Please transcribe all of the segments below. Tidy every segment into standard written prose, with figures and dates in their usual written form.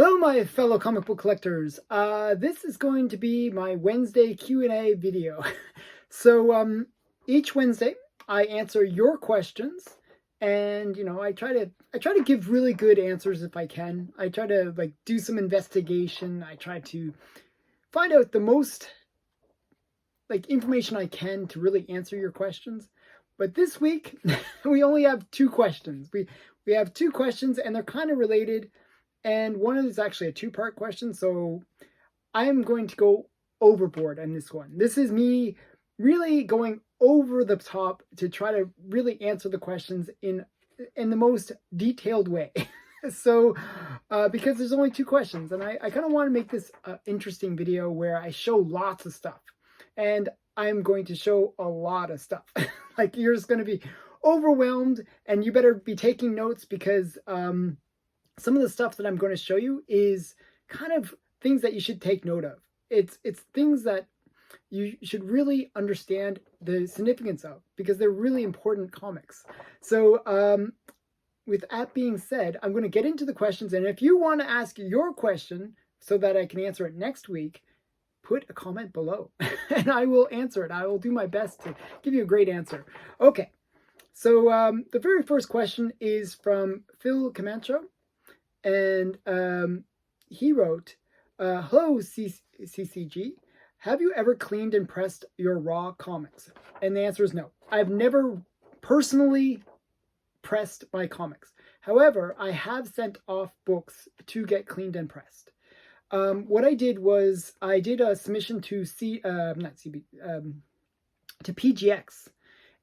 Hello, my fellow comic book collectors. This is going to be my Wednesday Q&A video. So, each Wednesday I answer your questions, and I try to give really good answers if I can. I try to do some investigation. I try to find out the most information I can to really answer your questions. But this week we only have two questions. We have two questions, and they're kind of related. And one is actually a two-part question, so I'm going to go overboard on this one. This is me really going over the top to try to really answer the questions in the most detailed way. So, because there's only two questions, and I kind of want to make this interesting video where I show lots of stuff. And I'm going to show a lot of stuff. You're just going to be overwhelmed, and you better be taking notes because some of the stuff that I'm going to show you is kind of things that you should take note of. It's things that you should really understand the significance of because they're really important comics. So with that being said, I'm going to get into the questions, and if you want to ask your question so that I can answer it next week, put a comment below and I will answer it. I will do my best to give you a great answer. Okay, so the very first question is from Phil Camacho. And he wrote, hello, CCG. Have you ever cleaned and pressed your raw comics? And the answer is no. I've never personally pressed my comics. However, I have sent off books to get cleaned and pressed. What I did was I did a submission to to PGX.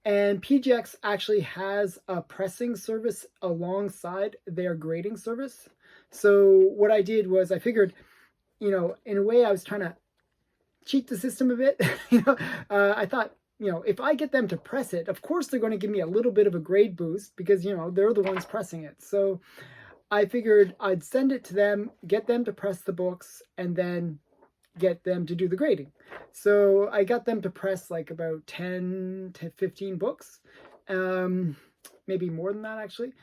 And PGX actually has a pressing service alongside their grading service. So what I did was I figured, in a way I was trying to cheat the system a bit. I thought, if I get them to press it, of course they're going to give me a little bit of a grade boost because, they're the ones pressing it. So I figured I'd send it to them, get them to press the books, and then get them to do the grading. So I got them to press about 10 to 15 books, maybe more than that actually,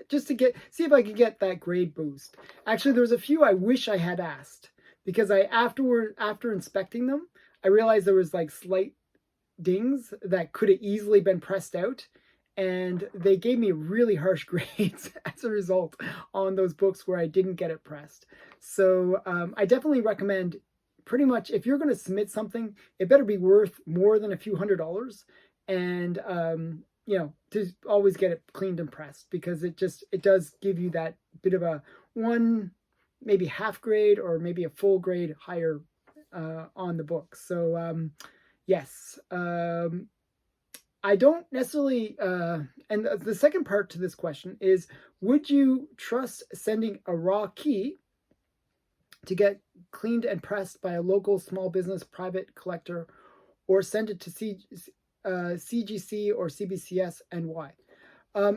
just to see if I could get that grade boost. Actually, there was a few I wish I had asked because after inspecting them, I realized there was slight dings that could have easily been pressed out. And they gave me really harsh grades as a result on those books where I didn't get it pressed. So I definitely recommend, pretty much, if you're going to submit something, it better be worth more than a few $100s. And, to always get it cleaned and pressed because it does give you that bit of a one, maybe half grade or maybe a full grade higher on the book. So yes. I don't necessarily, and the second part to this question is, would you trust sending a raw key to get cleaned and pressed by a local small business private collector, or send it to CGC or CBCS, and why?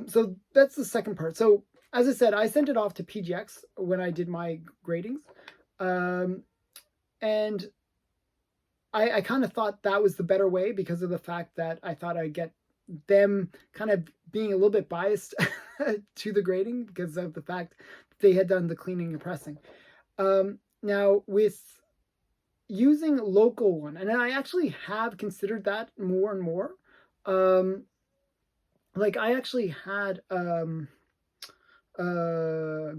So that's the second part. So as I said, I sent it off to PGX when I did my gradings. And I kind of thought that was the better way because of the fact that I thought I'd get them kind of being a little bit biased to the grading because of the fact that they had done the cleaning and pressing. Now, with using local one, and I actually have considered that more and more. I actually had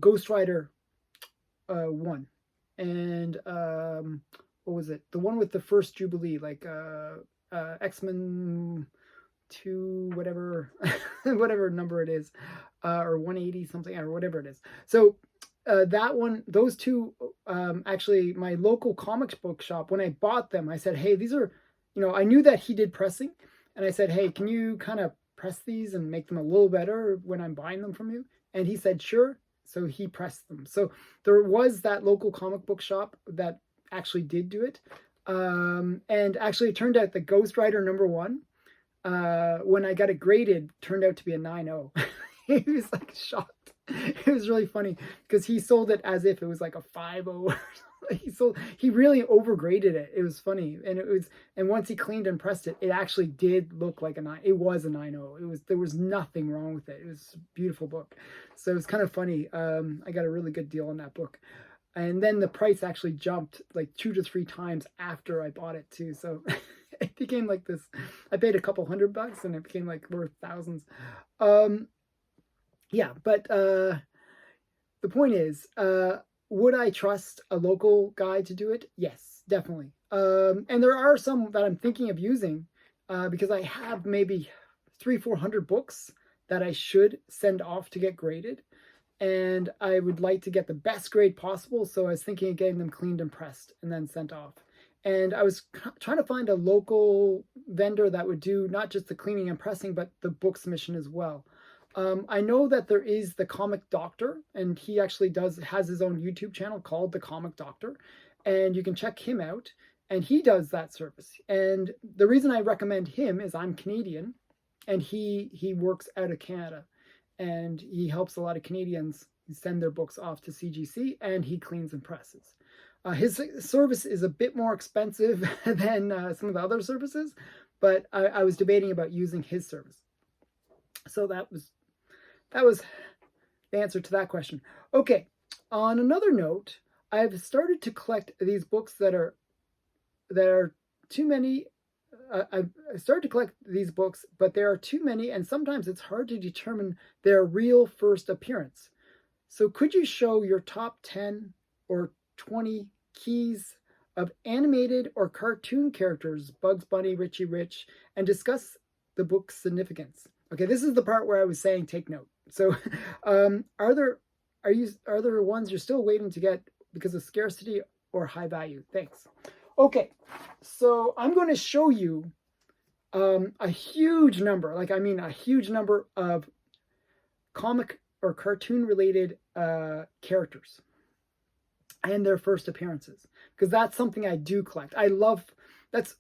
Ghost Rider 1 and what was it? The one with the first Jubilee, X-Men 2, whatever, whatever number it is, or 180 something, or whatever it is. So that one, those two, actually, my local comics book shop, when I bought them, I said, hey, these are, I knew that he did pressing, and I said, hey, can you kind of press these and make them a little better when I'm buying them from you? And he said, sure. So he pressed them. So there was that local comic book shop that actually did do it. And actually it turned out the Ghost Rider #1, when I got it graded, turned out to be a 9.0. He was shocked. It was really funny because he sold it as if it was like a 5.0 or something. He really overgraded it. It was funny. And once he cleaned and pressed it, it actually did look like a 9. It was a 9.0. There was nothing wrong with it. It was a beautiful book. So it was kind of funny. I got a really good deal on that book. And then the price actually jumped like 2 to 3 times after I bought it too. So it became like this. I paid a couple $100 and it became like worth thousands. Yeah, but the point is, would I trust a local guy to do it? Yes, definitely. And there are some that I'm thinking of using because I have maybe 300-400 books that I should send off to get graded. And I would like to get the best grade possible. So I was thinking of getting them cleaned and pressed and then sent off. And I was trying to find a local vendor that would do not just the cleaning and pressing, but the book submission as well. I know that there is the Comic Doctor, and he actually has his own YouTube channel called The Comic Doctor, and you can check him out, and he does that service. And the reason I recommend him is I'm Canadian, and he works out of Canada, and he helps a lot of Canadians send their books off to CGC, and he cleans and presses. His service is a bit more expensive than some of the other services, but I was debating about using his service. So that was the answer to that question. Okay, on another note, I've started to collect these books that are too many. I started to collect these books, but there are too many, and sometimes it's hard to determine their real first appearance. So could you show your top 10 or 20 keys of animated or cartoon characters, Bugs Bunny, Richie Rich, and discuss the book's significance? Okay, this is the part where I was saying take note. So are there ones you're still waiting to get because of scarcity or high value? Thanks. Okay, so I'm going to show you a huge number, a huge number of comic or cartoon related characters and their first appearances, because that's something I do collect. That's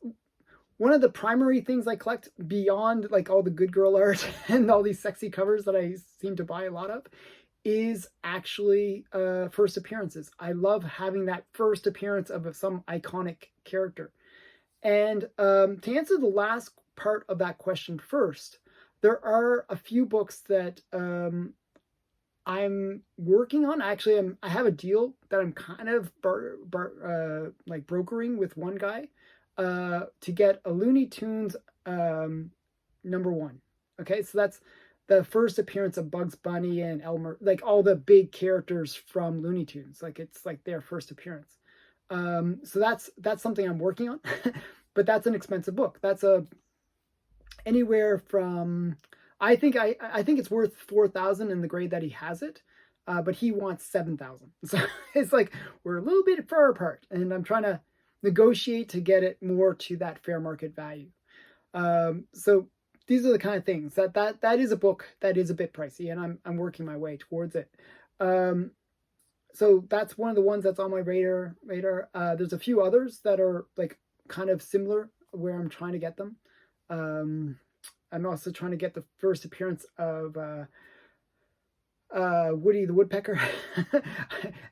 one of the primary things I collect beyond like all the good girl art and all these sexy covers that I seem to buy a lot of is actually first appearances. I love having that first appearance of some iconic character. And to answer the last part of that question first, there are a few books that I'm working on. Actually, I have a deal that I'm kind of like brokering with one guy to get a Looney Tunes #1. Okay, so that's the first appearance of Bugs Bunny and Elmer, like all the big characters from Looney Tunes. Like it's like their first appearance. So that's something I'm working on, but that's an expensive book. That's anywhere from I think it's worth 4,000 in the grade that he has it, but he wants 7,000. So it's like we're a little bit far apart, and I'm trying to negotiate to get it more to that fair market value. So these are the kind of things that is a book that is a bit pricey, and I'm working my way towards it. So that's one of the ones that's on my radar. There's a few others that are like kind of similar where I'm trying to get them. I'm also trying to get the first appearance of Woody the Woodpecker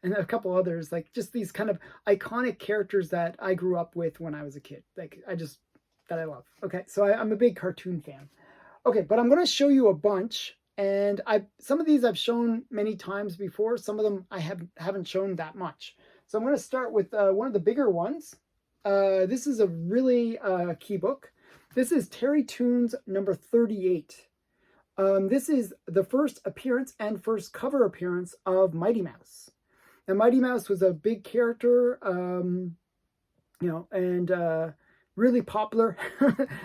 and a couple others, like just these kind of iconic characters that I grew up with when I was a kid, like that I love. Okay, so I'm a big cartoon fan. Okay, but I'm going to show you a bunch, and some of these I've shown many times before. Some of them I haven't shown that much. So I'm going to start with one of the bigger ones. This is a really key book. This is Terry Toons #38. This is the first appearance and first cover appearance of Mighty Mouse. Now, Mighty Mouse was a big character, and really popular,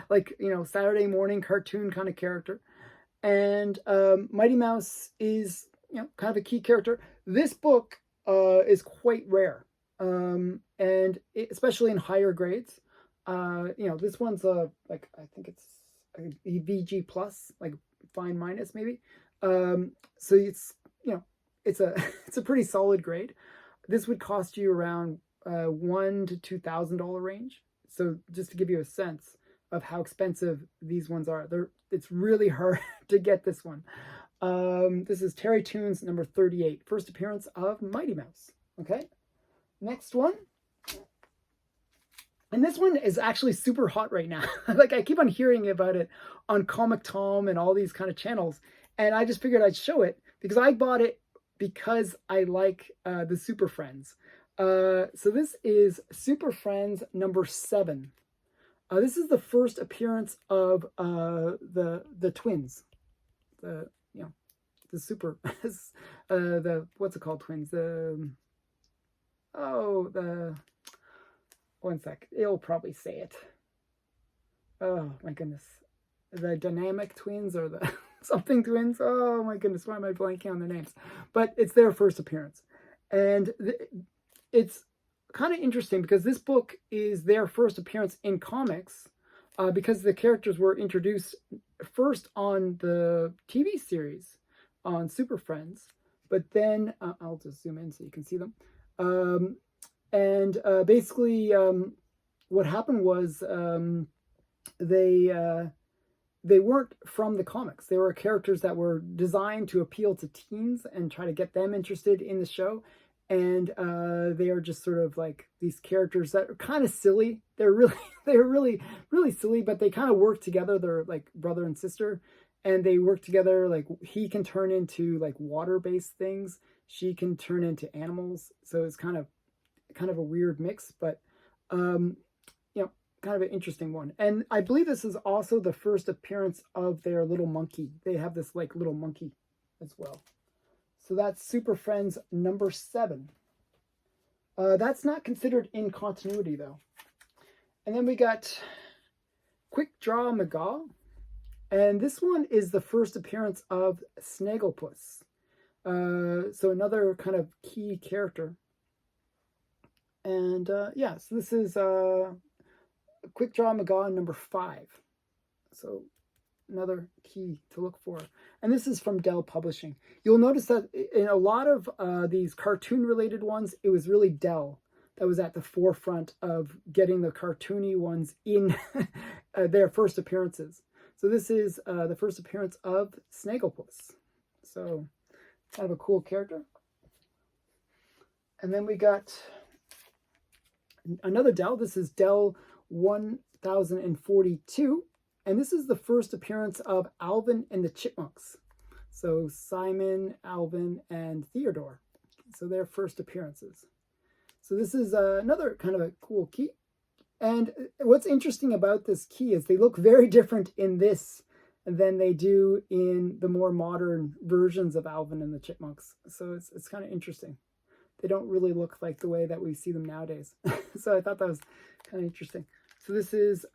like, Saturday morning cartoon kind of character. And Mighty Mouse is, kind of a key character. This book is quite rare, and especially in higher grades. This one's like, I think it's a VG plus, like fine minus maybe. So it's it's a pretty solid grade. This would cost you around $1,000 to $2,000 range. So just to give you a sense of how expensive these ones are, it's really hard to get this one. This is Terry Toons number 38, first appearance of Mighty Mouse. Okay, next one. And this one is actually super hot right now. Like, I keep on hearing about it on Comic Tom and all these kind of channels. And I just figured I'd show it because I bought it because I like the Super Friends. So this is Super Friends number 7. This is the first appearance of the twins. The super, the, what's it called, twins? One sec. It'll probably say it. Oh, my goodness. The Dynamic Twins or the something twins. Oh, my goodness. Why am I blanking on their names? But it's their first appearance. And it's kind of interesting because this book is their first appearance in comics because the characters were introduced first on the TV series on Super Friends. But then, I'll just zoom in so you can see them. Basically, what happened was they weren't from the comics. They were characters that were designed to appeal to teens and try to get them interested in the show. And they are just sort of like these characters that are kind of silly. They're really silly, but they kind of work together. They're like brother and sister, and they work together. Like, he can turn into like water-based things. She can turn into animals. So it's kind of a weird mix, but kind of an interesting one. And I believe this is also the first appearance of their little monkey. They have this like little monkey as well. So that's Super Friends number 7. That's not considered in continuity though. And then we got Quick Draw McGaw, and this one is the first appearance of Snagglepuss. So another kind of key character. And so this is Quick Draw McGaw number 5. So another key to look for. And this is from Dell Publishing. You'll notice that in a lot of these cartoon related ones, it was really Dell that was at the forefront of getting the cartoony ones in their first appearances. So this is the first appearance of Snagglepuss. So kind of a cool character. And then we got another Dell. This is Dell 1042. And this is the first appearance of Alvin and the Chipmunks. So Simon, Alvin, and Theodore. So their first appearances. So this is another kind of a cool key. And what's interesting about this key is they look very different in this than they do in the more modern versions of Alvin and the Chipmunks. So it's kind of interesting. They don't really look like the way that we see them nowadays. So I thought that was kind of interesting. So this is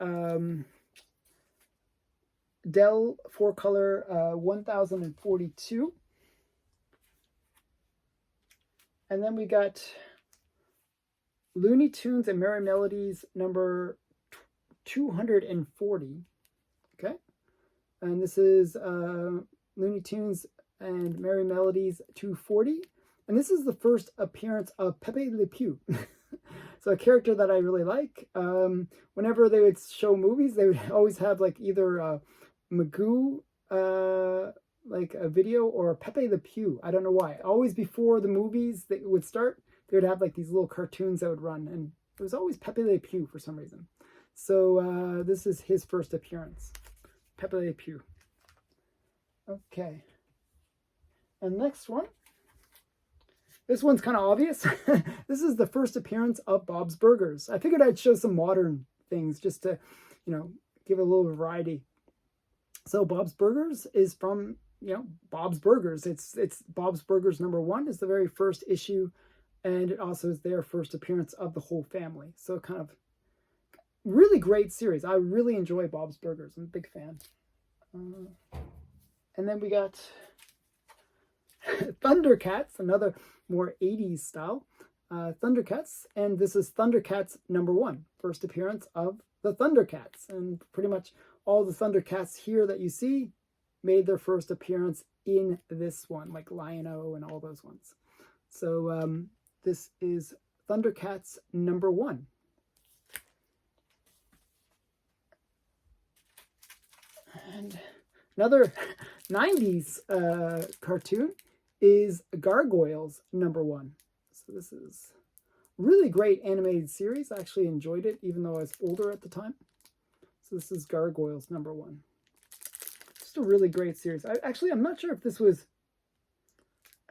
Dell 4-color 1042. And then we got Looney Tunes and Merry Melodies number 240. Okay. And this is Looney Tunes and Merry Melodies 240. And this is the first appearance of Pepe Le Pew. So a character that I really like. Whenever they would show movies, they would always have like either Magoo, like a video, or Pepe Le Pew. I don't know why. Always before the movies that would start, they would have like these little cartoons that would run. And it was always Pepe Le Pew for some reason. So this is his first appearance. Pepe Le Pew. Okay. And next one. This one's kind of obvious. This is the first appearance of Bob's Burgers. I figured I'd show some modern things just to, give a little variety. So Bob's Burgers is from, Bob's Burgers. It's Bob's Burgers number 1 is the very first issue, and it also is their first appearance of the whole family. So kind of really great series. I really enjoy Bob's Burgers. I'm a big fan. And then we got Thundercats, another more 80s style Thundercats, and this is Thundercats number 1, first appearance of the Thundercats. And pretty much all the Thundercats here that you see made their first appearance in this one, like Lion-O and all those ones. So this is Thundercats number 1. And another 90s cartoon is Gargoyles #1. So this is really great animated series. I actually enjoyed it, even though I was older at the time. So this is Gargoyles #1. Just a really great series. I'm not sure if this was,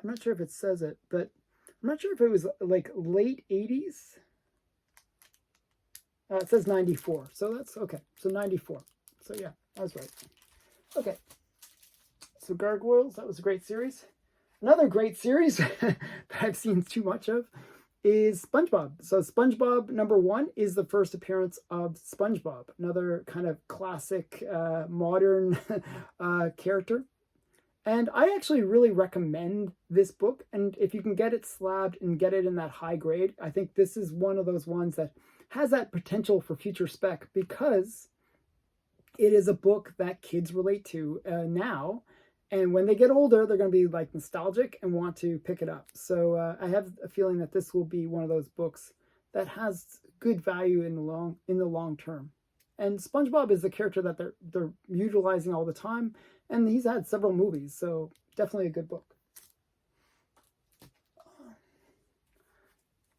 I'm not sure if it says it, but I'm not sure if it was like late 80s. It says 94, so that's okay. So 94. So yeah, I was right. Okay. So Gargoyles, that was a great series. Another great series that I've seen too much of is SpongeBob. So SpongeBob #1 is the first appearance of SpongeBob, another kind of classic modern character. And I actually really recommend this book. And if you can get it slabbed and get it in that high grade, I think this is one of those ones that has that potential for future spec, because it is a book that kids relate to now. And when they get older, they're going to be like nostalgic and want to pick it up. So I have a feeling that this will be one of those books that has good value in the long term. And SpongeBob is the character that they're utilizing all the time, and he's had several movies, so definitely a good book.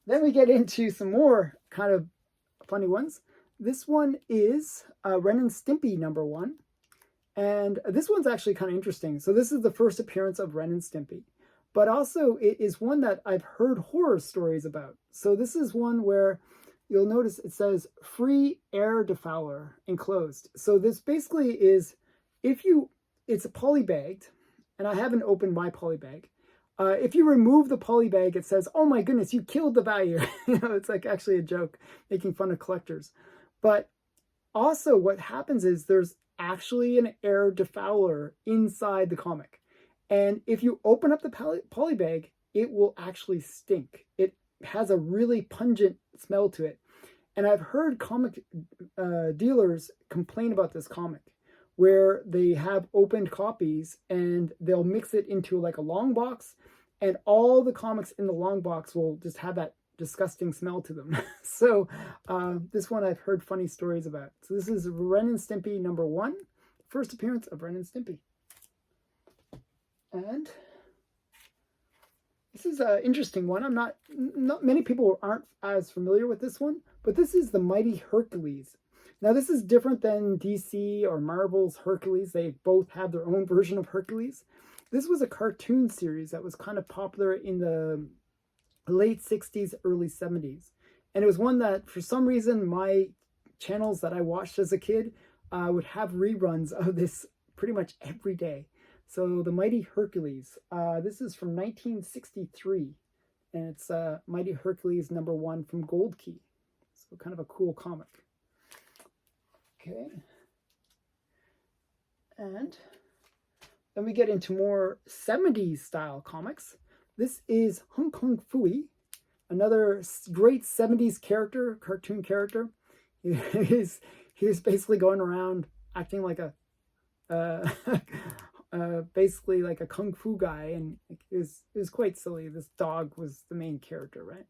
Then we get into some more kind of funny ones. This one is Ren and Stimpy #1. And this one's actually kind of interesting. So this is the first appearance of Ren and Stimpy. But also it is one that I've heard horror stories about. So this is one where you'll notice it says free air defouler enclosed. So this basically is, it's a polybagged, and I haven't opened my polybag. If you remove the polybag, it says, oh my goodness, you killed the value. It's like actually a joke, making fun of collectors. But also what happens is there's actually an air defouler inside the comic. And if you open up the polybag, it will actually stink. It has a really pungent smell to it. And I've heard comic dealers complain about this comic, where they have opened copies and they'll mix it into like a long box, and all the comics in the long box will just have that disgusting smell to them. So this one I've heard funny stories about. So this is Ren and Stimpy #1, first appearance of Ren and Stimpy. And this is an interesting one. Not many people aren't as familiar with this one, but this is the Mighty Hercules. Now this is different than DC or Marvel's Hercules. They both have their own version of Hercules. This was a cartoon series that was kind of popular in the late 60s, early 70s. And it was one that, for some reason, my channels that I watched as a kid would have reruns of this pretty much every day. So the Mighty Hercules, this is from 1963, and it's Mighty Hercules #1 from Gold Key. So kind of a cool comic. Okay. And then we get into more 70s style comics. This is Hong Kong Phooey, another great 70s character, cartoon character. He's basically going around acting like basically like a kung fu guy, and it was quite silly. This dog was the main character, right?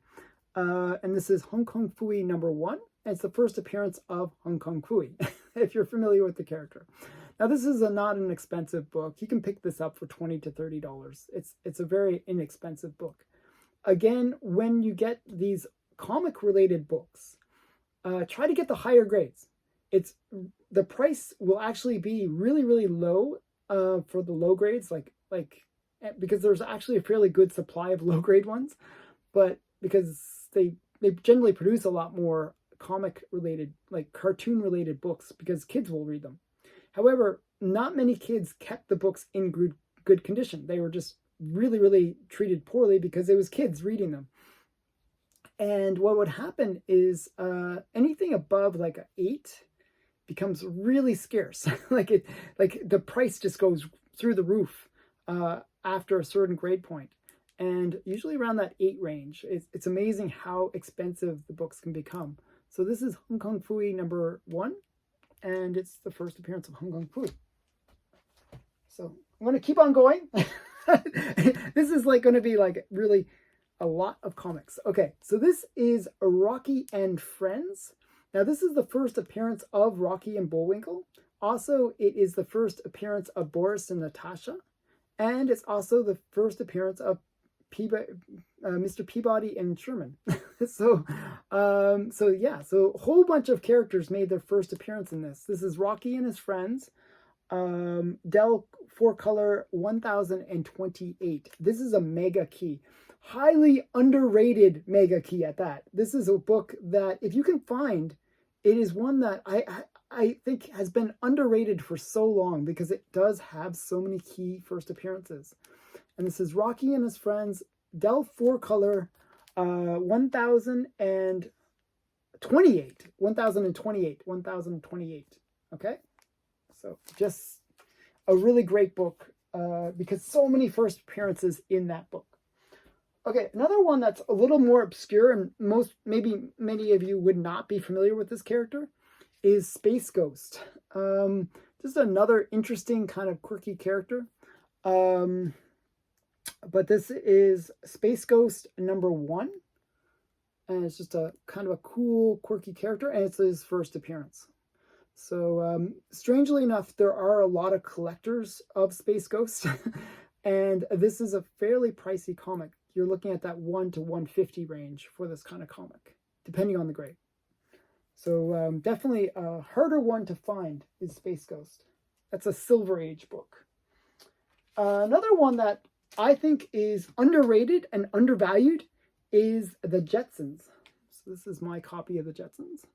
And this is Hong Kong Phooey #1. And it's the first appearance of Hong Kong Phooey, if you're familiar with the character. Now, this is not an expensive book. You can pick this up for $20 to $30. It's a very inexpensive book. Again, when you get these comic-related books, try to get the higher grades. The price will actually be really, really low for the low grades, because there's actually a fairly good supply of low-grade ones, but because they generally produce a lot more comic-related, like cartoon-related books, because kids will read them. However, not many kids kept the books in good condition. They were just really, really treated poorly because it was kids reading them. And what would happen is anything above like an 8 becomes really scarce. like the price just goes through the roof after a certain grade point. And usually around that 8 range, it's amazing how expensive the books can become. So this is Hong Kong Phooey #1. And it's the first appearance of Hong Kong Phooey. So I'm going to keep on going. This is going to be really a lot of comics. Okay, so this is Rocky and Friends. Now this is the first appearance of Rocky and Bullwinkle. Also, it is the first appearance of Boris and Natasha, and it's also the first appearance of Mr. Peabody and Sherman. So yeah, so a whole bunch of characters made their first appearance in this. This is Rocky and his friends. Dell 4-color 1028. This is a mega key. Highly underrated mega key at that. This is a book that, if you can find, it is one that I think has been underrated for so long because it does have so many key first appearances. And this is Rocky and his friends, Dell 4-color 1028. Okay? So just a really great book because so many first appearances in that book. Okay, another one that's a little more obscure and maybe many of you would not be familiar with this character is Space Ghost. Just another interesting kind of quirky character. But this is Space Ghost #1. And it's just a kind of a cool, quirky character, and it's his first appearance. So strangely enough, there are a lot of collectors of Space Ghost, and this is a fairly pricey comic. You're looking at that $1 to $150 range for this kind of comic, depending on the grade. So definitely a harder one to find is Space Ghost. That's a Silver Age book. Another one that I think is underrated and undervalued is The Jetsons. So this is my copy of The Jetsons.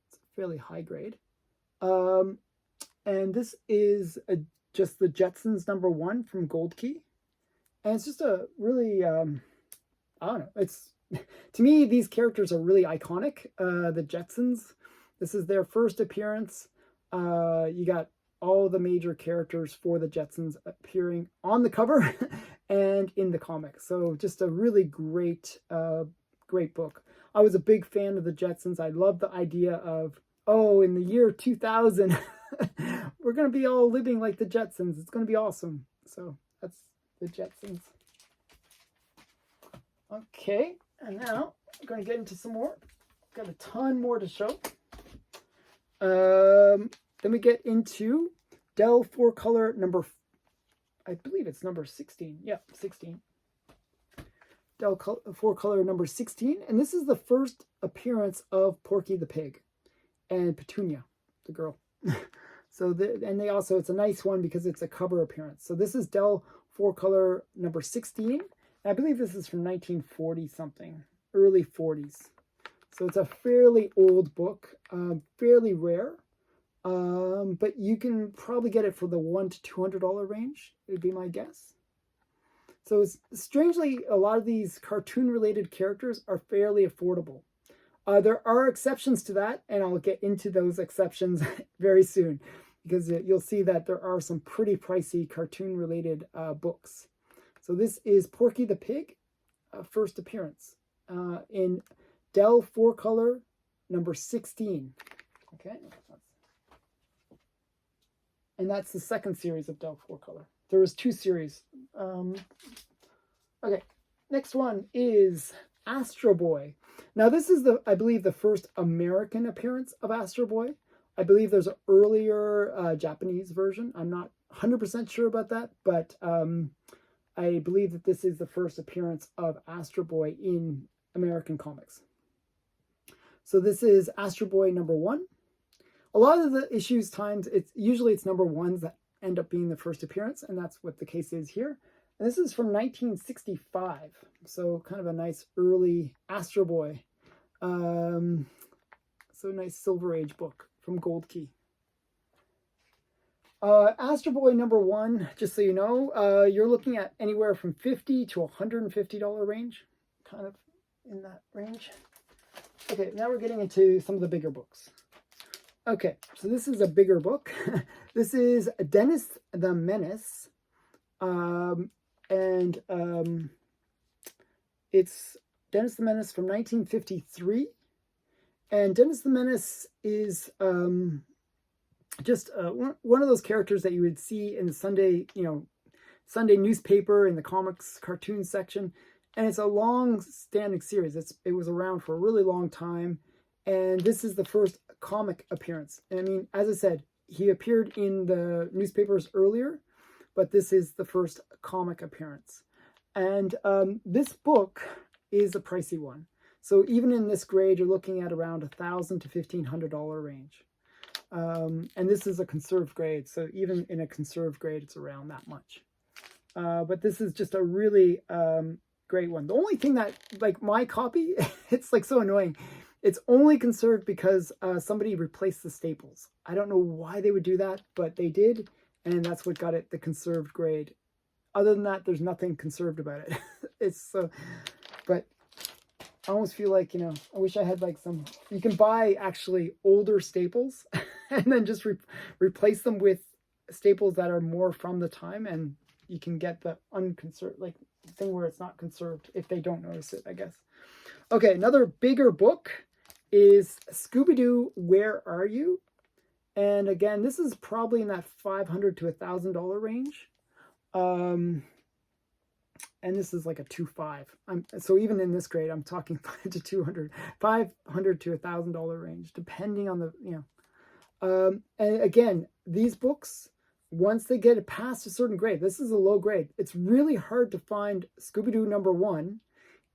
It's fairly high grade. And this is just The Jetsons #1 from Gold Key. And it's just a really, I don't know, it's, to me, these characters are really iconic. The Jetsons, this is their first appearance. You got all the major characters for the Jetsons appearing on the cover and in the comic. So just a really great, great book. I was a big fan of the Jetsons. I love the idea of, oh, in the year 2000, we're going to be all living like the Jetsons. It's going to be awesome. So that's the Jetsons. Okay, and now I'm going to get into some more. Got a ton more to show. Then we get into Dell 4-color I believe it's number 16. Yeah, 16. Dell 4-color number 16. And this is the first appearance of Porky the Pig and Petunia, the girl. So, it's a nice one because it's a cover appearance. So this is Dell 4-color number 16. And I believe this is from 1940 something, early 40s. So it's a fairly old book, fairly rare. But you can probably get it for the $100 to $200 range, would be my guess. So strangely, a lot of these cartoon-related characters are fairly affordable. There are exceptions to that, and I'll get into those exceptions very soon, because you'll see that there are some pretty pricey cartoon-related books. So this is Porky the Pig, first appearance, in Dell 4-color number 16. Okay. And that's the second series of Dell 4-color. There was 2 series. Okay, next one is Astro Boy. Now this is I believe the first American appearance of Astro Boy. I believe there's an earlier Japanese version. I'm not 100% sure about that, but I believe that this is the first appearance of Astro Boy in American comics. So this is Astro Boy #1. A lot of the issues times, it's #1s that end up being the first appearance, and that's what the case is here. And this is from 1965, so kind of a nice early Astro Boy. So nice Silver Age book from Gold Key. Astro Boy #1, just so you know, you're looking at anywhere from $50 to $150 range, kind of in that range. Okay, now we're getting into some of the bigger books. Okay, so this is a bigger book. This is Dennis the Menace. It's Dennis the Menace from 1953. And Dennis the Menace is just one of those characters that you would see in the Sunday newspaper in the comics cartoon section. And it's a long-standing series. It was around for a really long time. And this is the first comic appearance. And I mean, as I said, he appeared in the newspapers earlier, but this is the first comic appearance. And this book is a pricey one. So even in this grade, you're looking at around $1,000 to $1,500 range. And this is a conserved grade. So even in a conserved grade, it's around that much. But this is just a really great one. The only thing that, like my copy, it's like so annoying. It's only conserved because somebody replaced the staples. I don't know why they would do that, but they did. And that's what got it the conserved grade. Other than that, there's nothing conserved about it. It's so, but I almost feel like, you know, I wish I had like some, you can buy actually older staples and then just replace them with staples that are more from the time, and you can get the unconserved, like thing where it's not conserved if they don't notice it, I guess. Okay, another bigger book is Scooby-Doo, Where Are You? And again, this is probably in that $500 to $1,000 range. And this is like a 2.5. So even in this grade, I'm talking 500 to $1,000 range, depending on the, you know. And again, these books, once they get it past a certain grade, this is a low grade. It's really hard to find Scooby-Doo #1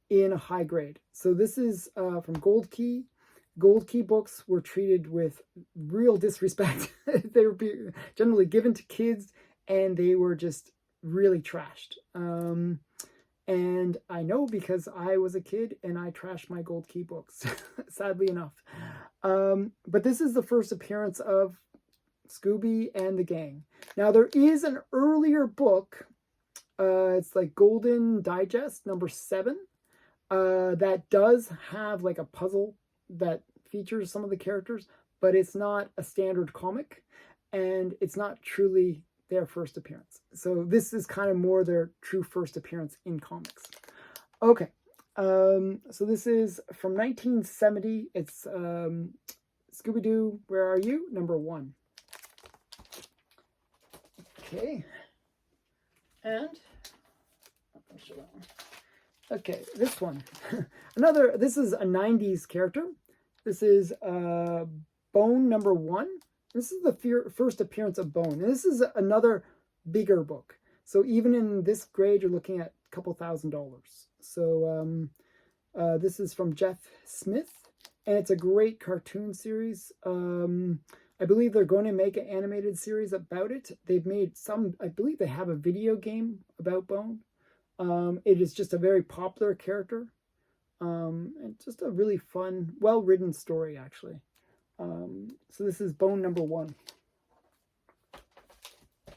in a high grade. So this is from Gold Key. Gold Key books were treated with real disrespect. They were generally given to kids, and they were just really trashed. And I know because I was a kid and I trashed my Gold Key books, sadly enough. But this is the first appearance of Scooby and the gang. Now there is an earlier book, it's like Golden Digest #7, that does have like a puzzle that features some of the characters, but it's not a standard comic, and it's not truly their first appearance. So this is kind of more their true first appearance in comics. Okay, so this is from 1970. It's Scooby-Doo, Where Are You? #1. Okay, and okay, this one. This is a 90s character. This is Bone #1. This is the first appearance of Bone. And this is another bigger book. So even in this grade, you're looking at a couple $1,000s. So this is from Jeff Smith, and it's a great cartoon series. I believe they're going to make an animated series about it. They've made some, I believe they have a video game about Bone. It is just a very popular character. And just a really fun, well-written story, actually. So this is Bone #1.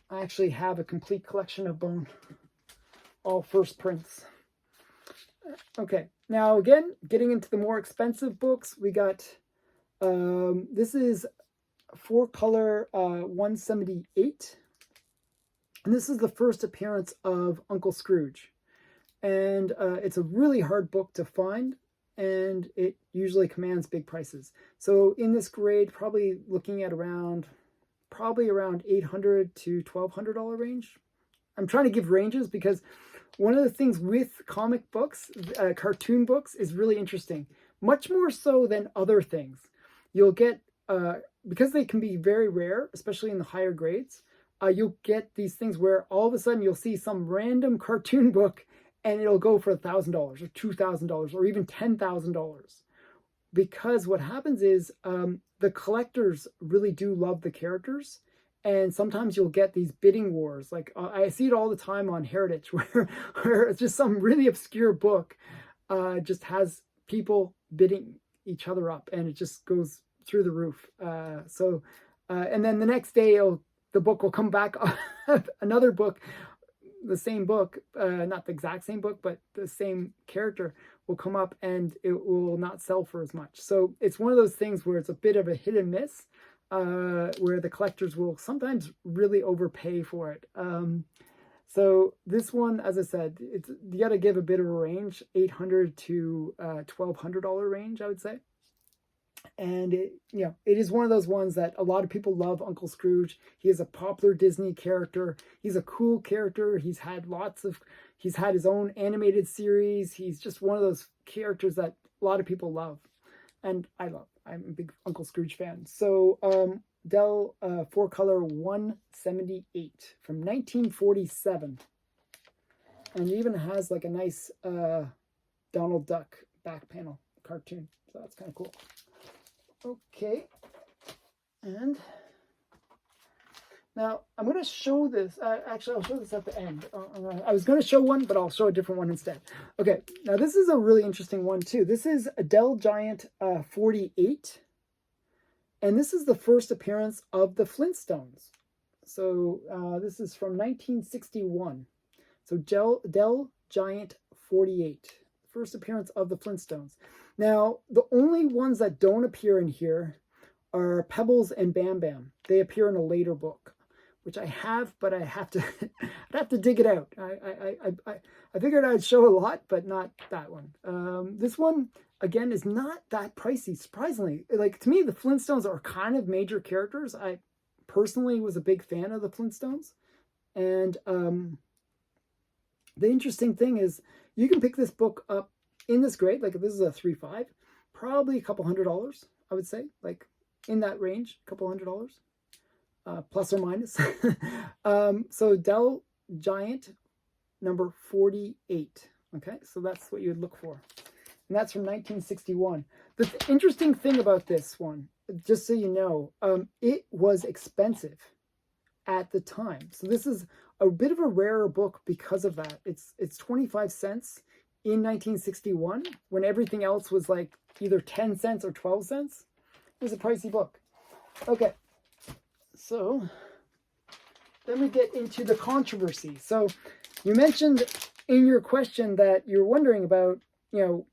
I actually have a complete collection of Bone, all first prints. Okay, now again, getting into the more expensive books, we got, this is 4-color 178. And this is the first appearance of Uncle Scrooge. And it's a really hard book to find, and it usually commands big prices. So in this grade, probably looking at around $800 to $1,200 range. I'm trying to give ranges because one of the things with comic books, cartoon books, is really interesting. Much more so than other things. You'll get, because they can be very rare, especially in the higher grades, you'll get these things where all of a sudden you'll see some random cartoon book and it'll go for $1,000 or $2,000 or even $10,000. Because what happens is the collectors really do love the characters, and sometimes you'll get these bidding wars. Like I see it all the time on Heritage, where it's just some really obscure book just has people bidding each other up, and it just goes through the roof. And then the next day, the book will come back, another book, the same book, not the exact same book, but the same character will come up and it will not sell for as much. So it's one of those things where it's a bit of a hit and miss, where the collectors will sometimes really overpay for it. So this one, as I said, you got to give a bit of a range, $800 to $1,200 range, I would say. And it is one of those ones that a lot of people love. Uncle Scrooge. He is a popular Disney character. He's a cool character. He's had his own animated series. He's just one of those characters that a lot of people love, and I love. I'm a big Uncle Scrooge fan. So Dell 4-color 178 from 1947. And it even has like a nice Donald Duck back panel cartoon. So that's kind of cool. Okay. And now I'm going to show this. Actually, I'll show this at the end. I was going to show one, but I'll show a different one instead. Okay. Now this is a really interesting one too. This is a Dell Giant 48. And this is the first appearance of the Flintstones. So this is from 1961. So Dell Giant 48. First appearance of the Flintstones. Now, the only ones that don't appear in here are Pebbles and Bam Bam. They appear in a later book, which I have, but I have to I'd have to dig it out. I figured I'd show a lot, but not that one. This one, again, is not that pricey, surprisingly. Like, to me, the Flintstones are kind of major characters. I personally was a big fan of the Flintstones. And the interesting thing is you can pick this book up in this grade. Like, if this is a 3.5, probably a couple $100, I would say. Like, in that range, a couple $100. Plus or minus. So Dell Giant number 48. Okay, so that's what you would look for. And that's from 1961. The interesting thing about this one, just so you know, it was expensive at the time. So this is a bit of a rarer book because of that. It's 25 cents in 1961 when everything else was like either 10 cents or 12 cents. It was a pricey book. Okay. So then we get into the controversy. So you mentioned in your question that you're wondering about, you know,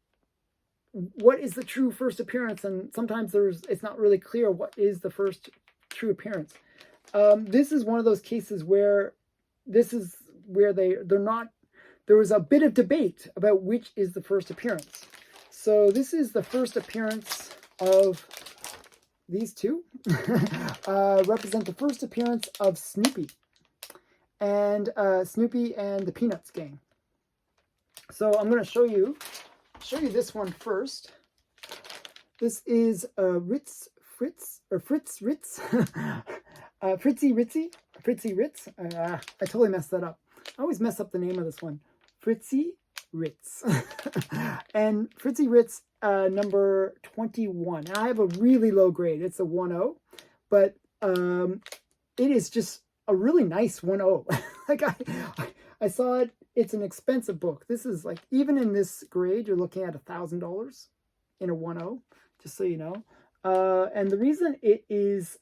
what is the true first appearance? And sometimes it's not really clear what is the first true appearance. This is one of those cases where they're not, there was a bit of debate about which is the first appearance. So this is the first appearance of these two. Represent the first appearance of Snoopy and the Peanuts gang. So I'm going to show you this one first. This is Fritz Ritz. Fritzy Ritz. I totally messed that up. I always mess up the name of this one. Fritzy Ritz. And Fritzy Ritz number 21. Now, I have a really low grade. It's a 1.0, but it is just a really nice 1.0. Like I saw it. It's an expensive book. This is like, even in this grade, you're looking at $1,000 in a 1.0, just so you know. And the reason it is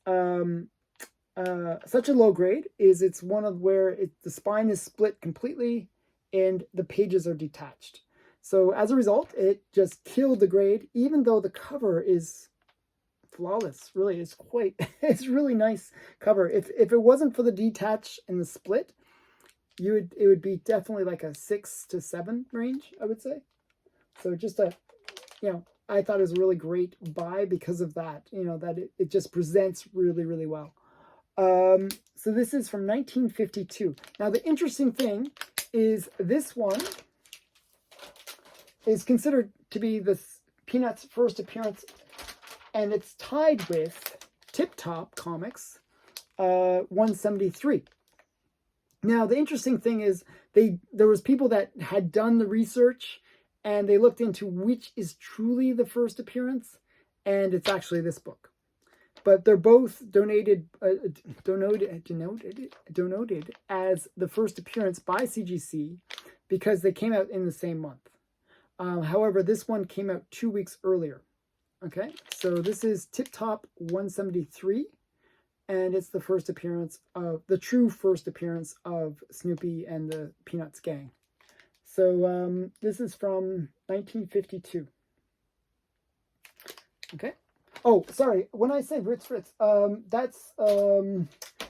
such a low grade is it's one of where the spine is split completely and the pages are detached. So as a result, it just killed the grade, even though the cover is flawless. Really, it's really nice cover. If it wasn't for the detach and the split, it would be definitely like a 6 to 7 range, I would say. So just I thought it was a really great buy because of that, that it just presents really, really well. So this is from 1952. Now, the interesting thing is this one is considered to be the Peanuts' first appearance, and it's tied with Tip Top Comics 173. Now, the interesting thing is there was people that had done the research and they looked into which is truly the first appearance, and it's actually this book. But they're both denoted as the first appearance by CGC because they came out in the same month. However, this one came out 2 weeks earlier. Okay, so this is Tip Top 173, and it's the true first appearance of Snoopy and the Peanuts gang. So this is from 1952. Okay. Oh, sorry. When I say Ritz Fritz, that's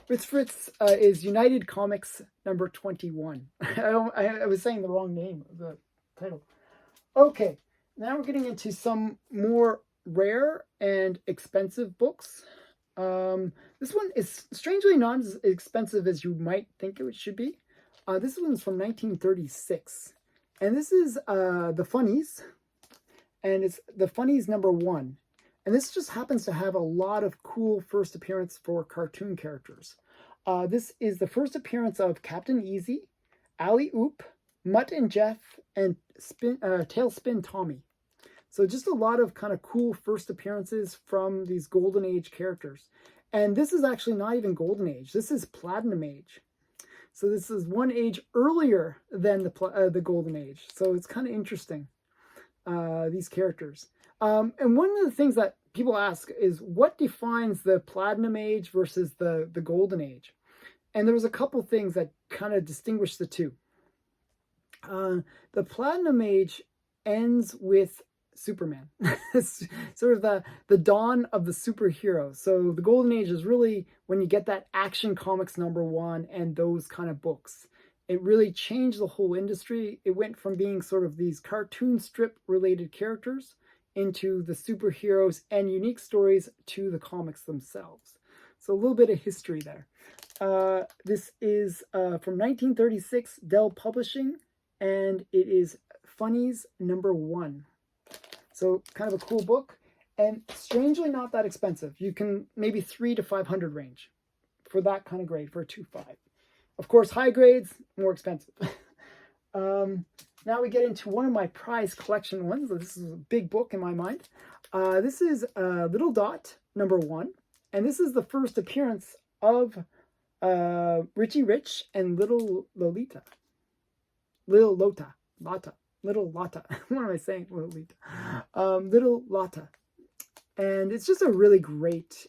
Ritz Fritz is United Comics number 21. I was saying the wrong name of the title. Okay, now we're getting into some more rare and expensive books. This one is strangely not as expensive as you might think it should be. This one's from 1936, and this is The Funnies, and it's The Funnies number 1. And this just happens to have a lot of cool first appearance for cartoon characters. This is the first appearance of Captain Easy, Alley Oop, Mutt and Jeff, and Tailspin Tommy. So just a lot of kind of cool first appearances from these Golden Age characters. And this is actually not even Golden Age. This is Platinum Age. So this is one age earlier than the Golden Age. So it's kind of interesting, these characters. And one of the things that people ask is, what defines the Platinum Age versus the Golden Age? And there was a couple things that kind of distinguish the two. The Platinum Age ends with Superman. Sort of the dawn of the superhero. So the Golden Age is really when you get that Action Comics #1 and those kind of books. It really changed the whole industry. It went from being sort of these cartoon strip related characters into the superheroes and unique stories to the comics themselves. So a little bit of history there. This is from 1936, Dell Publishing, and it is Funnies #1. So kind of a cool book, and strangely not that expensive. You can maybe $300 to $500 range for that kind of grade for a 2.5. Of course, high grades, more expensive. Now we get into one of my prize collection ones. This is a big book in my mind. This is Little Dot #1, and this is the first appearance of Richie Rich and Little Lolita. Little Lota. Little Lotta. What am I saying? Little Lotta. And it's just a really great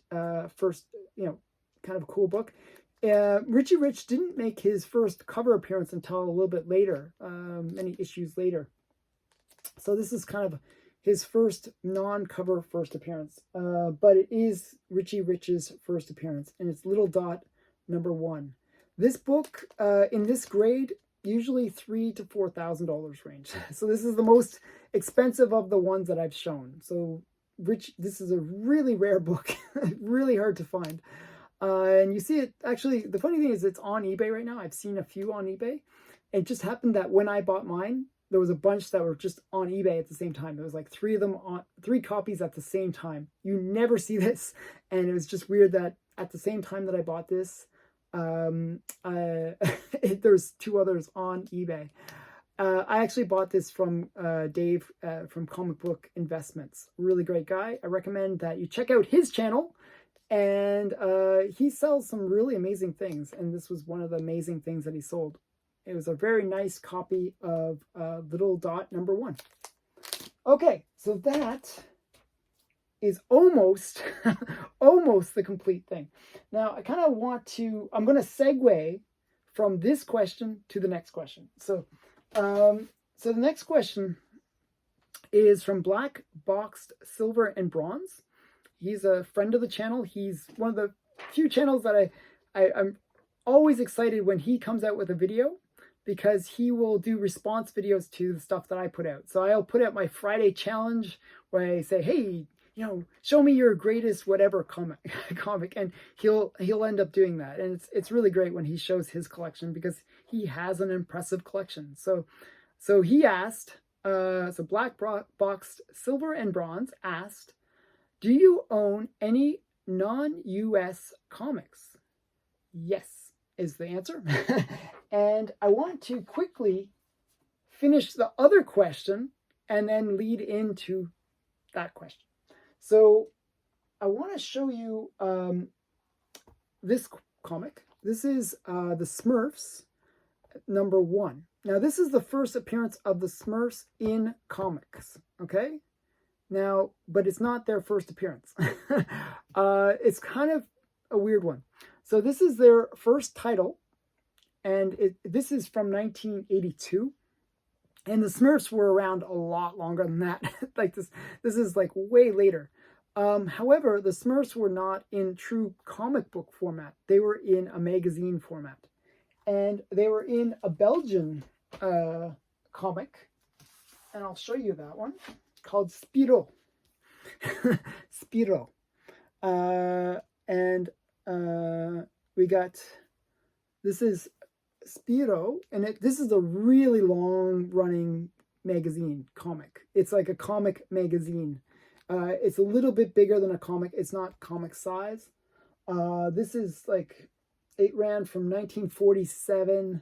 first, kind of cool book. Richie Rich didn't make his first cover appearance until a little bit later, many issues later. So this is kind of his first non-cover first appearance. But it is Richie Rich's first appearance, and it's Little Dot #1. This book, in this grade, usually $3,000 to $4,000 range. So this is the most expensive of the ones that I've shown. So this is a really rare book, really hard to find. And you see it, actually, the funny thing is it's on eBay right now. I've seen a few on eBay. It just happened that when I bought mine, there was a bunch that were just on eBay at the same time. There was like three copies at the same time. You never see this. And it was just weird that at the same time that I bought this, there's two others on eBay. I actually bought this from Dave from Comic Book Investments. Really great guy. I recommend that you check out his channel. And he sells some really amazing things. And this was one of the amazing things that he sold. It was a very nice copy of Little Dot #1. Okay, so that is almost, almost the complete thing. Now, I kind of I'm going to segue from this question to the next question. So the next question is from Black Boxed Silver and Bronze. He's a friend of the channel. He's one of the few channels that I'm always excited when he comes out with a video, because he will do response videos to the stuff that I put out. So I'll put out my Friday challenge where I say, hey, show me your greatest whatever comic, and he'll end up doing that. And it's really great when he shows his collection, because he has an impressive collection. So he asked, so Black Boxed Silver and Bronze asked, do you own any non-US comics? Yes, is the answer. And I want to quickly finish the other question and then lead into that question. So I want to show you this comic. This is the Smurfs #1. Now, this is the first appearance of the Smurfs in comics, okay? Now, but it's not their first appearance. It's kind of a weird one. So this is their first title, and this is from 1982. And the Smurfs were around a lot longer than that. Like this is like way later. However, the Smurfs were not in true comic book format. They were in a magazine format. And they were in a Belgian comic. And I'll show you that one, called Spiro. Spiro. We got, this is Spiro, and this is a really long running magazine comic. It's like a comic magazine. It's a little bit bigger than a comic. It's not comic size. This is like, it ran from 1947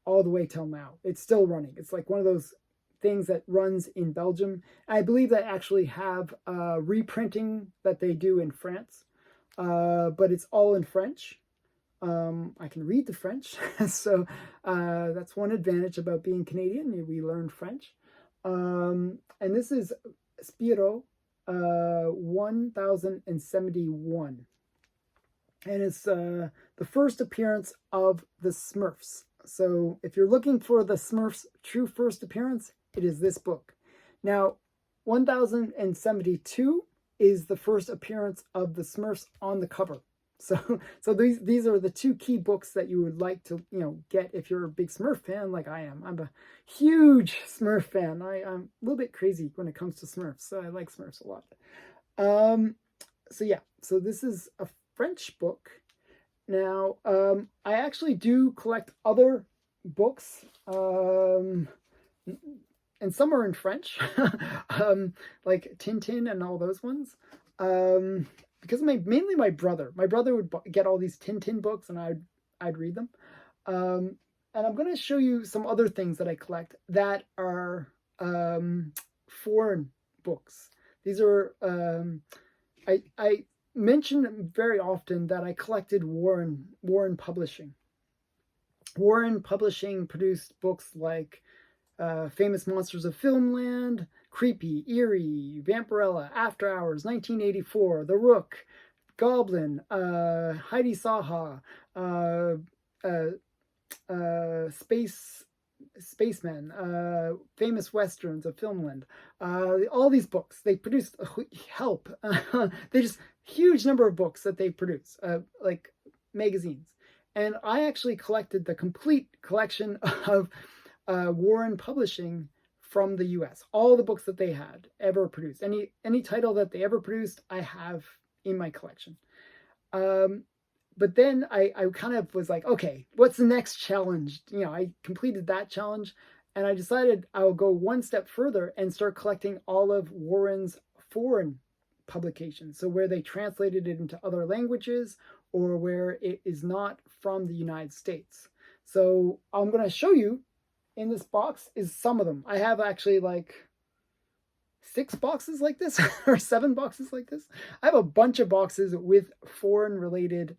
all the way till now. It's still running. It's like one of those things that runs in Belgium. I believe they actually have reprinting that they do in France, but it's all in French. I can read the French, so that's one advantage about being Canadian. We learned French. And this is Spirou 1071. And it's the first appearance of the Smurfs. So if you're looking for the Smurfs' true first appearance, it is this book. Now, 1072 is the first appearance of the Smurfs on the cover. So these are the two key books that you would like to, get if you're a big Smurf fan like I am. I'm a huge Smurf fan. I'm a little bit crazy when it comes to Smurfs, so I like Smurfs a lot. So this is a French book. Now, I actually do collect other books, and some are in French, like Tintin and all those ones. Because mainly my brother would get all these Tintin books, and I'd read them. And I'm going to show you some other things that I collect that are foreign books. These are I mention very often that I collected Warren Publishing. Warren Publishing produced books like Famous Monsters of Filmland, Creepy, Eerie, Vampirella, After Hours, 1984, The Rook, Goblin, Heidi Saha, Spacemen, Famous Westerns of Filmland. All these books they produced. Help! They just huge number of books that they produce, like magazines. And I actually collected the complete collection of Warren Publishing from the US. All the books that they had ever produced. Any title that they ever produced, I have in my collection. But then I kind of was like, okay, what's the next challenge? I completed that challenge, and I decided I'll go one step further and start collecting all of Warren's foreign publications. So where they translated it into other languages, or where it is not from the United States. So I'm going to show you in this box is some of them. I have actually like 6 boxes like this or 7 boxes like this. I have a bunch of boxes with foreign related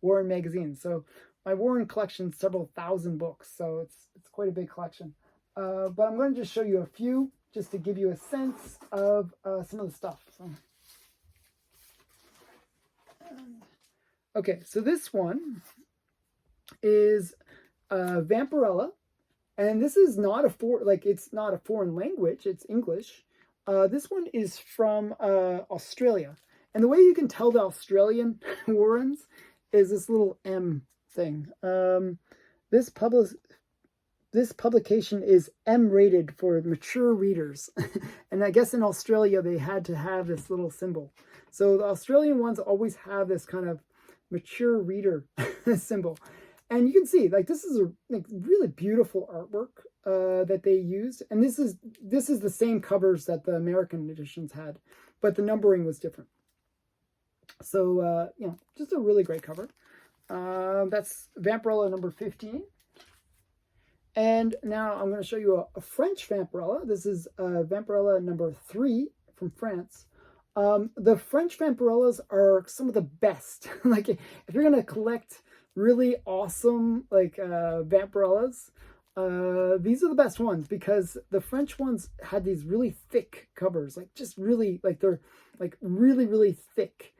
Warren magazines. So my Warren collection is several thousand books. So it's quite a big collection. But I'm going to just show you a few just to give you a sense of some of the stuff. Okay, so this one is Vampirella. And this is not it's not a foreign language, it's English. This one is from Australia. And the way you can tell the Australian Warrens is this little M thing. This publication is M-rated for mature readers. And I guess in Australia they had to have this little symbol. So the Australian ones always have this kind of mature reader symbol. And you can see, like, this is a really beautiful artwork that they used. And this is the same covers that the American editions had, but the numbering was different. So, just a really great cover. That's Vampirella number 15. And now I'm going to show you a French Vampirella. This is Vampirella number 3 from France. The French Vampirellas are some of the best. Like, if you're going to collect really awesome Vampirellas, these are the best ones, because the French ones had these really thick covers, they're really thick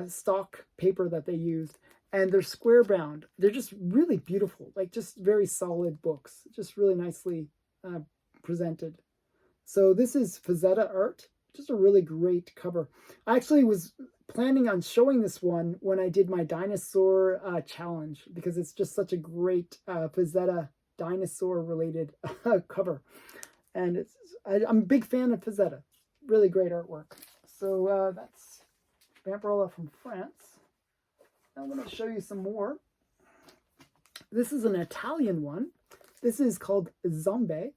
stock paper that they used, and they're square bound. They're just really beautiful, just very solid books, just really nicely presented. So this is Fazetta art, just a really great cover. I actually was planning on showing this one when I did my dinosaur challenge, because it's just such a great Fazetta dinosaur related cover. And I'm a big fan of Fazetta. Really great artwork. So that's Vampirella from France. Now I'm going to show you some more. This is an Italian one. This is called Zombie.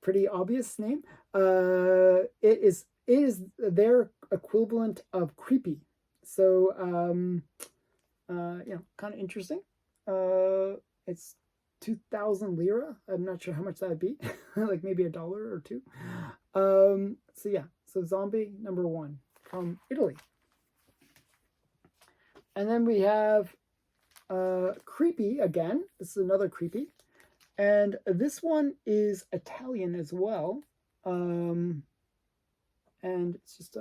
pretty obvious name. It is their equivalent of creepy. So kind of interesting. It's 2,000 lira. I'm not sure how much that'd be. Like maybe $1 or $2. So yeah, so zombie number 1 from Italy. And then we have creepy again. This is another creepy. And this one is Italian as well. And it's just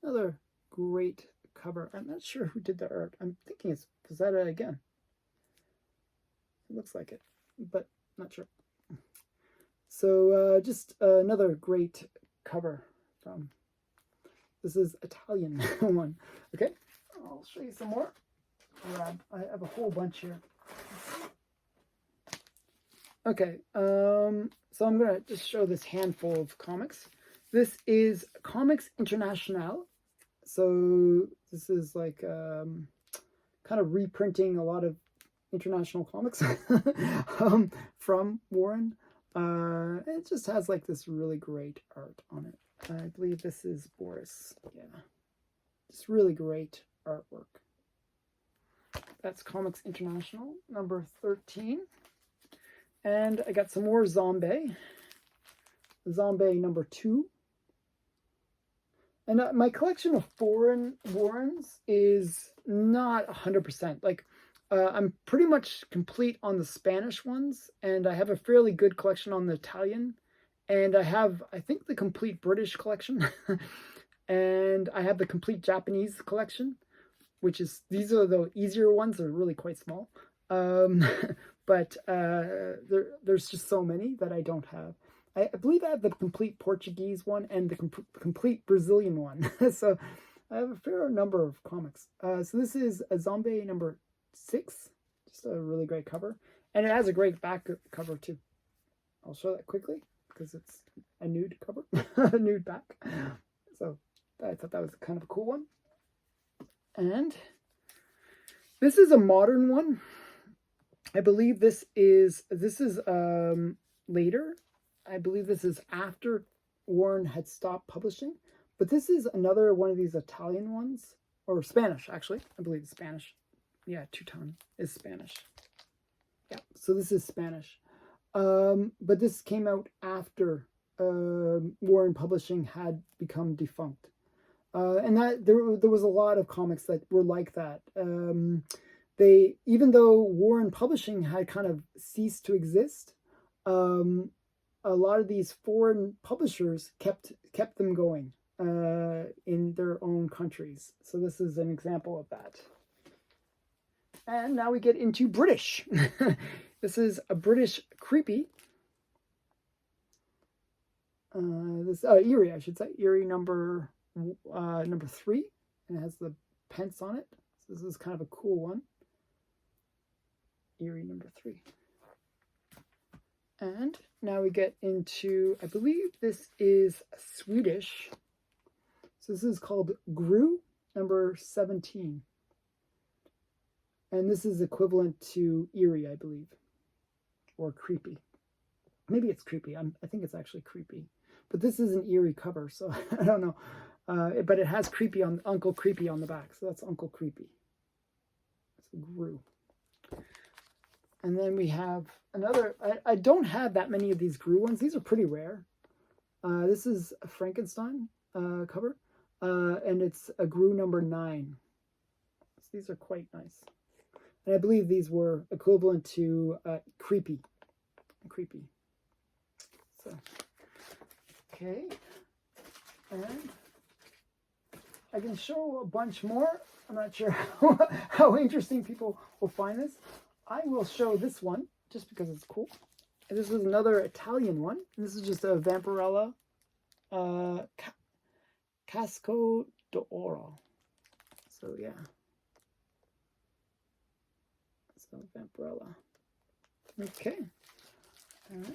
another great cover. I'm not sure who did the art. I'm thinking it's Pizzetta again. It looks like it, but not sure. So just another great cover from, this is Italian one. Okay, I'll show you some more. I have a whole bunch here. Okay, so I'm gonna just show this handful of comics. This is Comics Internationale. So this is like kind of reprinting a lot of international comics from Warren. It just has like this really great art on it. I believe this is Boris. Yeah, just really great artwork. That's Comics International number 13. And I got some more Zombie number 2. And my collection of foreign Warrens is not 100%. Like, I'm pretty much complete on the Spanish ones, and I have a fairly good collection on the Italian, and I have, I think, the complete British collection, and I have the complete Japanese collection, which is, these are the easier ones. They're really quite small, but there's just so many that I don't have. I believe I have the complete Portuguese one and the complete Brazilian one. So I have a fair number of comics. So this is a Zombie number 6. Just a really great cover. And it has a great back cover too. I'll show that quickly because it's a nude cover. A nude back. So I thought that was kind of a cool one. And this is a modern one. I believe this is later. I believe this is after Warren had stopped publishing, but this is another one of these Italian ones, or Spanish, actually. I believe it's Spanish. Yeah, Teuton is Spanish. Yeah, so this is Spanish. But this came out after Warren Publishing had become defunct. And that there was a lot of comics that were like that. Even though Warren Publishing had kind of ceased to exist, a lot of these foreign publishers kept them going in their own countries. So this is an example of that. And now we get into British. This is a British creepy. Eerie, I should say. Eerie number 3. And it has the pence on it. So this is kind of a cool one. Eerie number 3. And now we get into, I believe this is Swedish. So this is called Gru, number 17. And this is equivalent to Eerie, I believe. Or Creepy. Maybe it's Creepy. I think it's actually Creepy. But this is an Eerie cover, so I don't know. But it has Creepy on Uncle Creepy on the back. So that's Uncle Creepy. So Gru. And then we have another, I don't have that many of these Gru ones. These are pretty rare. This is a Frankenstein cover. And it's a Gru number 9. So these are quite nice. And I believe these were equivalent to Creepy. Creepy. So, okay. And I can show a bunch more. I'm not sure how interesting people will find this. I will show this one just because it's cool. And this is another Italian one. This is just a Vampirella Casco d'Oro. So yeah. So Vampirella. Okay. And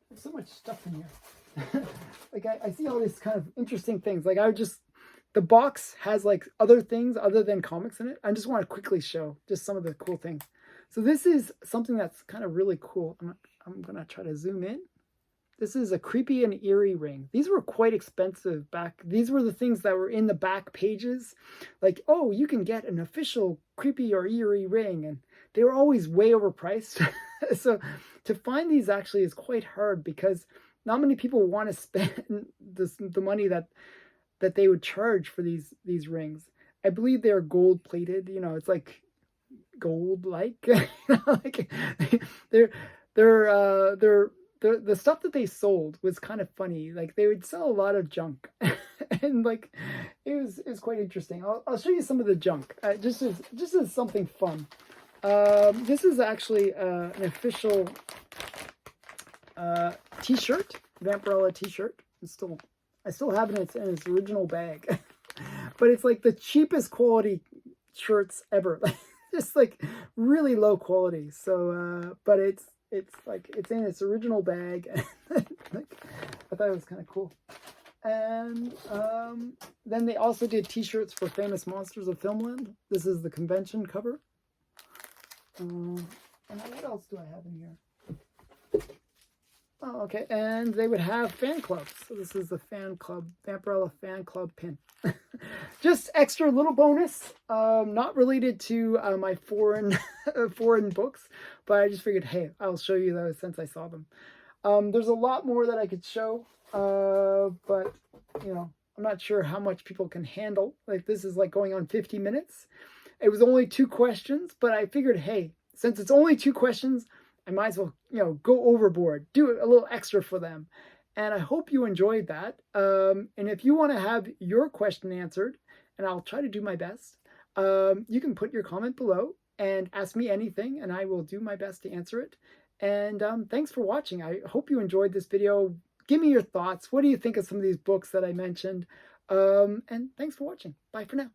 there's so much stuff in here. Like I see all these kind of interesting things. Like the box has like other things other than comics in it. I just want to quickly show just some of the cool things. So this is something that's kind of really cool. I'm going to try to zoom in. This is a creepy and eerie ring. These were quite expensive back. These were the things that were in the back pages. Like, oh, you can get an official creepy or eerie ring. And they were always way overpriced. So to find these actually is quite hard because not many people want to spend the money that they would charge for these rings. I believe they're gold plated. You know, it's like gold like. Like they're the stuff that they sold was kind of funny. Like they would sell a lot of junk, and like it was quite interesting. I'll show you some of the junk, just as something fun. This is actually an official T-shirt, Vampirella T-shirt. I still have it in its original bag, but it's like the cheapest quality shirts ever. Just like really low quality. So, but it's in its original bag. Like, I thought it was kind of cool. And then they also did T-shirts for Famous Monsters of Filmland. This is the convention cover. And what else do I have in here? Oh, okay. And they would have fan clubs. So this is the fan club, Vampirella fan club pin. Just extra little bonus, not related to my foreign books, but I just figured, hey, I'll show you those since I saw them. There's a lot more that I could show, but you know, I'm not sure how much people can handle. Like this is like going on 50 minutes. It was only 2 questions, but I figured, hey, since it's only 2 questions, I might as well, you know, go overboard, do a little extra for them. And I hope you enjoyed that. And if you want to have your question answered, and I'll try to do my best, you can put your comment below and ask me anything, and I will do my best to answer it. And thanks for watching. I hope you enjoyed this video. Give me your thoughts. What do you think of some of these books that I mentioned? And thanks for watching. Bye for now.